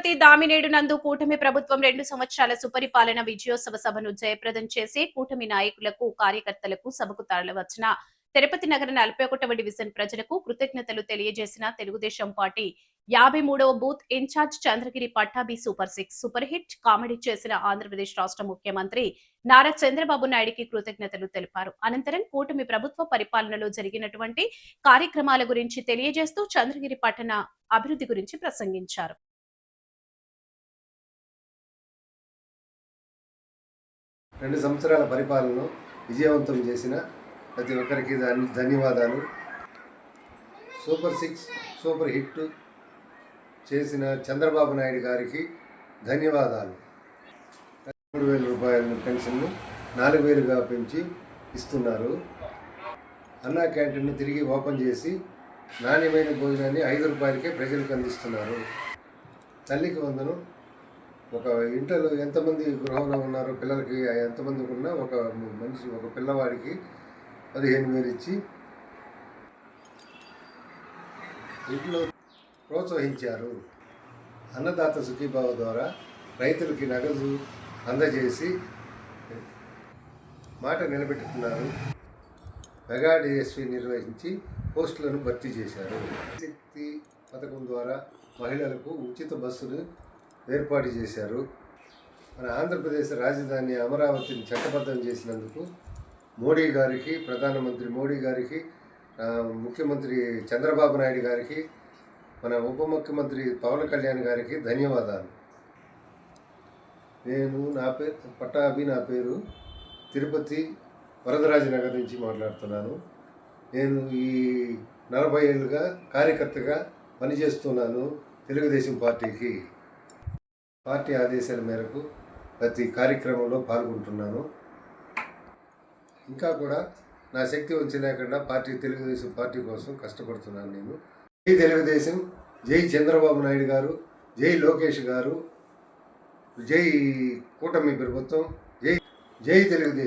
తిరుపతి దామినేడు నందు కూటమి ప్రభుత్వం 2 సంవత్సరాల సుపరిపాలన విజయోత్సవ సభను జయప్రదం చేసి కూటమి నాయకులకు కార్యకర్తలకు సభకు తరలివచ్చిన తిరుపతి నగర 41వ డివిజన్ ప్రజలకు కృతజ్ఞతలు తెలియజేసిన తెలుగుదేశం పార్టీ 53వ booth in charge Chandragiri Pattabhi super hit comedy చేసిన ఆంధ్రప్రదేశ్ రాష్ట్ర ముఖ్యమంత్రి నారా చంద్రబాబు నాయుడికి కృతజ్ఞతలు తెలిపారు. అనంతరం కూటమి ప్రభుత్వ పరిపాలనలో జరిగినటువంటి కార్యక్రమాల గురించి తెలియజేస్తూ చంద్రగిరి పట్టణ అభివృద్ధి గురించి ప్రసంగించారు. 2 సంవత్సరాల పరిపాలనను విజయవంతం చేసిన ప్రతి ఒక్కరికి ధన్యవాదాలు. సూపర్ 6 సూపర్ హిట్ చేసిన చంద్రబాబు నాయుడు గారికి ధన్యవాదాలు. 3,000 రూపాయల పెన్షన్ను 4,000గా పెంచి ఇస్తున్నారు. అన్నా క్యాంటీన్ను తిరిగి ఓపెన్ చేసి నాణ్యమైన భోజనాన్ని 5 రూపాయలకే ప్రజలకు అందిస్తున్నారు. తల్లికి వందనం. ఒక ఇంట్లో ఎంతమంది గృహంలో ఉన్నారో పిల్లలకి ఎంతమందికి ఉన్నా ఒక పిల్లవాడికి 15,000 ఇచ్చి ఇంట్లో ప్రోత్సహించారు. అన్నదాత సుఖీభావ ద్వారా రైతులకి నగదు అందజేసి మాట నిలబెట్టుకున్నారు. మెగా డిఎస్పీ నిర్వహించి పోస్టులను భర్తీ చేశారు. శక్తి పథకం ద్వారా మహిళలకు ఉచిత బస్సులు ఏర్పాటు చేశారు. మన ఆంధ్రప్రదేశ్ రాజధాని అమరావతిని చట్టబద్ధం చేసినందుకు మోడీ గారికి, ప్రధానమంత్రి మోడీ గారికి, ముఖ్యమంత్రి చంద్రబాబు నాయుడు గారికి, మన ఉప ముఖ్యమంత్రి పవన్ కళ్యాణ్ గారికి ధన్యవాదాలు. నా పేరు పట్టాభి. నా పేరు తిరుపతి వరదరాజనగర్ నుంచి మాట్లాడుతున్నాను. నేను ఈ 40 ఏళ్ళుగా కార్యకర్తగా పనిచేస్తున్నాను. తెలుగుదేశం పార్టీకి పార్టీ ఆదేశాల మేరకు ప్రతి కార్యక్రమంలో పాల్గొంటున్నాను. ఇంకా కూడా నా శక్తి వంచి లేకుండా తెలుగుదేశం పార్టీ కోసం కష్టపడుతున్నాను. నేను జై తెలుగుదేశం, జై చంద్రబాబు నాయుడు గారు, జై లోకేష్ గారు, జై కూటమి ప్రభుత్వం, జై తెలుగుదేశం.